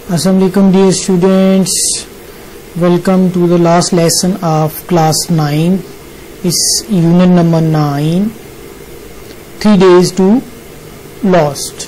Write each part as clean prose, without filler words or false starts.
Assalamu alaikum dear students, welcome to the last lesson of class 9. It's unit number 9, 3 days to lost.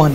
1,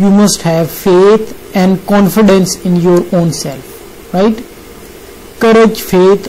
you must have faith and confidence in your own self, right? courage, faith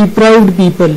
deprived people,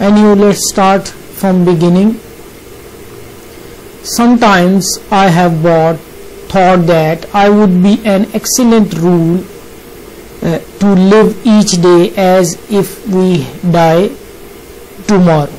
Anyhow, let's start from beginning. Sometimes I have thought that I would be an excellent rule to live each day as if we die tomorrow.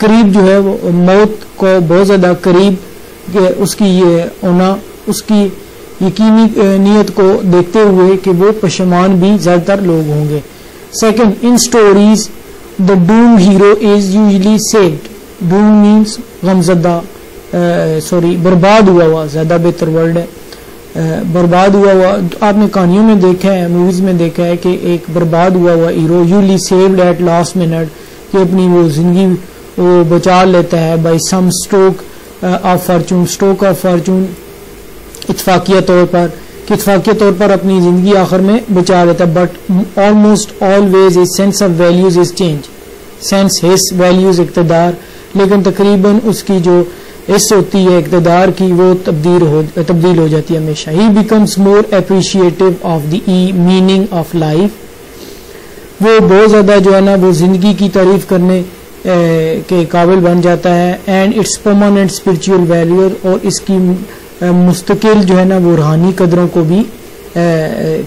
قریب جو ہے وہ موت کو بہت زیادہ قریب اس کی یہ ہونا، اس کی یقینی نیت کو دیکھتے ہوئے کہ وہ پشیمان بھی زیادہ تر لوگ ہوں گے. Second, in stories the doom hero is usually saved. Doom means غمزدہ، برباد ہوا ہوا، زیادہ بہتر ورڈ ہے برباد ہوا ہوا. آپ نے کہانیوں میں دیکھا ہے، موویز میں دیکھا ہے کہ ایک برباد ہوا ہوا hero usually saved at last minute, کہ اپنی وہ زندگی وہ بچا لیتا ہے by some stroke of fortune, اتفاقیہ طور پر اپنی زندگی آخر میں بچا لیتا ہے. But almost always his sense of values is change. Sense his values اقتدار، لیکن تقریباً اس کی جو حص ہوتی ہے اقتدار کی وہ تبدیل ہو جاتی ہے ہمیشہ. He becomes more appreciative of the meaning of life. وہ بہت زیادہ جو ہے نا وہ زندگی کی تعریف کرنے کے قابل بن جاتا ہے. And it's permanent spiritual value, اور اس کی مستقل جو ہے نا وہ روحانی قدروں کو بھی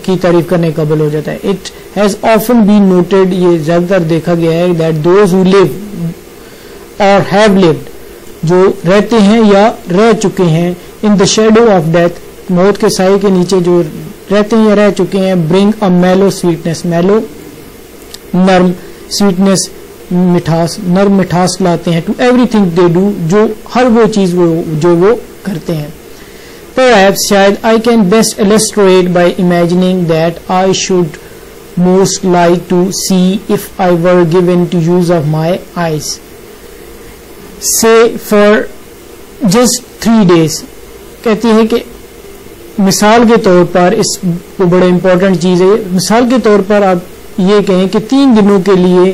کی تعریف کرنے کا قابل ہو جاتا ہے. It has often been noted, یہ زیادہ تر دیکھا گیا ہے، دیٹ دوز ہو لیو اور ہیو لیوڈ، جو رہتے ہیں یا رہ چکے ہیں، ان دا شیڈو آف ڈیتھ، موت کے سائے کے نیچے جو رہتے ہیں یا رہ چکے ہیں، برنگ اے میلو سویٹنس، میلو نرم، سویٹنس مٹھاس، نرم مٹھاس لاتے ہیں، to everything they do, جو ہر وہ چیز جو وہ کرتے ہیں. Perhaps شاید I can best illustrate by imagining that I should most like to see if I were given to use of my eyes. Say for just 3 days. کہتی ہے کہ مثال کے طور پر، اس کو بڑے امپورٹنٹ چیز ہے، مثال کے طور پر آپ یہ کہیں کہ 3 دنوں کے لیے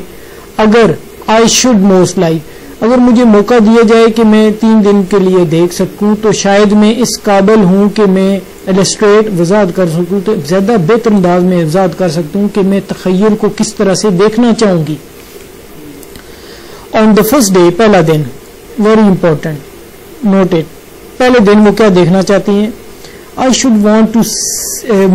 اگر I should most like، اگر مجھے موقع دیا جائے کہ میں 3 دن کے لیے دیکھ سکوں، تو شاید میں اس قابل ہوں کہ میں ایلسٹریٹ وضاحت کر سکوں، تو زیادہ بہتر انداز میں وضاحت کر سکتا ہوں کہ میں تخیل کو کس طرح سے دیکھنا چاہوں گی. آن دا فرسٹ ڈے، پہلا دن، ویری امپورٹنٹ، نوٹ اٹ. پہلے دن وہ کیا دیکھنا چاہتی ہیں؟ I should want to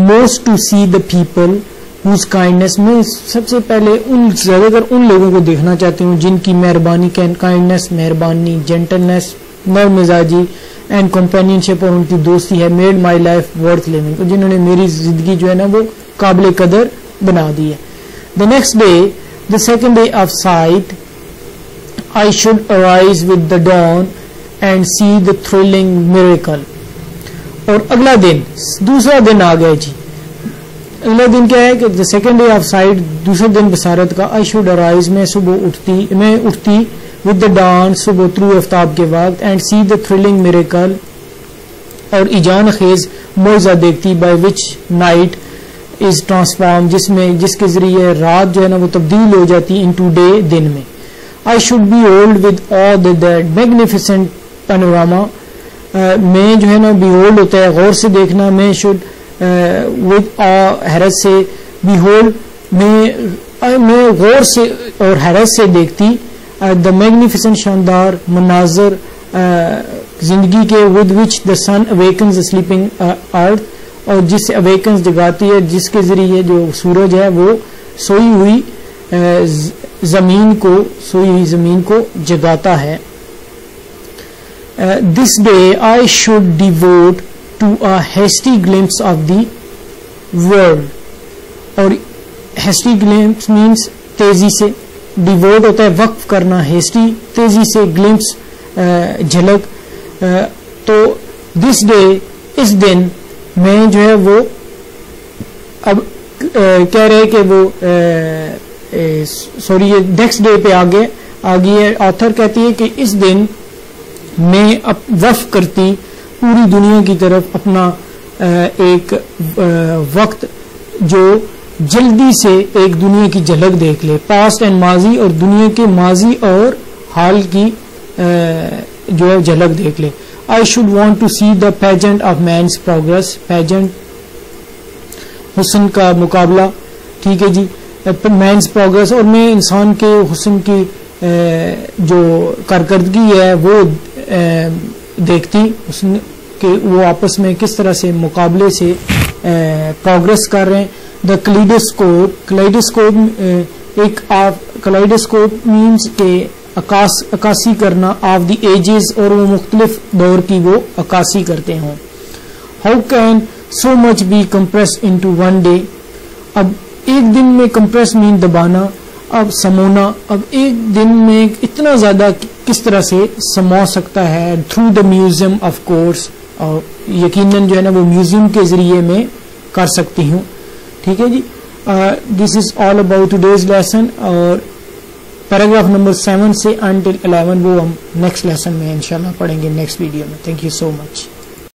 most to see the people whose kindness، میں سب سے پہلے زیادہ تر ان لوگوں کو دیکھنا چاہتی ہوں جن کی مہربانی، کائنڈنس مہربانی، جینٹلنس نرم مزاجی، اینڈ کمپینینشپ، اور ان کی دوستی ہے، made my life worth living, جنہوں نے میری زندگی جو ہے نا وہ قابل قدر بنا دی ہے. The next day, the second day of sight, I should arise with the dawn and see the thrilling miracle. اور اگلا دن، دوسرا دن آ گیا جی. اگلا دن کیا ہے کہ دا سیکنڈ ڈے آف سائٹ، دوسرے دن بصارت کا. آئی شوڈ ارائز، میں اٹھتی ود دا ڈان، صبح طلوع آفتاب کے وقت، and see the thrilling miracle, اور ایجان خیز معجزہ دیکھتی، by which night is transform, جس کے ذریعے رات جو ہے نا وہ تبدیل ہو جاتی انٹو ڈے، دن میں. I should behold with all that magnificent panorama, میں جو ہے نا بی ہولڈ ہوتا ہے غور سے دیکھنا، میں شوڈ ود حیرت سے، بی ہولڈ میں غور سے اور حیرت سے دیکھتی، دا میگنیفیسنٹ شاندار مناظر زندگی کے، with which the sun اویکنز sleeping ارتھ، اور جس سے اویکنز جگاتی ہے، جس کے ذریعے جو سورج ہے وہ سوئی ہوئی زمین کو جگاتا ہے. This day I should devote to a hasty glimpse of the world, اور ہیسٹی گلمپس مینس تیزی سے، ڈیووٹ ہوتا ہے وقف کرنا، ہیسٹی تیزی سے، گلمپس جھلک. تو دس ڈے، اس دن میں جو ہے وہ اب کہہ رہے کہ وہ سوری یہ نیکسٹ ڈے پہ آگے ہے. آتھر کہتی ہے کہ اس دن میں وقف کرتی پوری دنیا کی طرف اپنا ایک وقت جو جلدی سے ایک دنیا کی جھلک دیکھ لے، پاسٹ اینڈ ماضی، اور دنیا کے ماضی اور حال کی جو ہے جھلک دیکھ لے. I should want to see the pageant of man's progress, pageant حسن کا مقابلہ، ٹھیک ہے جی، مینس پروگرس، اور میں انسان کے حسن کی جو کارکردگی ہے وہ دیکھتی، حسن کہ وہ آپس میں کس طرح سے مقابلے سے پروگرس کر رہے ہیں. دا کلیڈوسکوپ مینس کہ عکاسی کرنا آف دی ایجز, اور وہ مختلف دور کی وہ عکاسی کرتے ہوں. How can so much be compress into one day, اب ایک دن میں کمپریس مین دبانا, اب سمونا, اب ایک دن میں اتنا زیادہ کس طرح سے سمو سکتا ہے, through the museum of course, اور یقیناً جو ہے نا وہ میوزیم کے ذریعے میں کر سکتی ہوں. ٹھیک ہے جی, دس از آل اباؤٹ ٹوڈیز لیسن, اور پیراگراف نمبر 7 سے انٹل 11 وہ ہم نیکسٹ لیسن میں انشاءاللہ پڑھیں گے نیکسٹ ویڈیو میں. Thank you so much.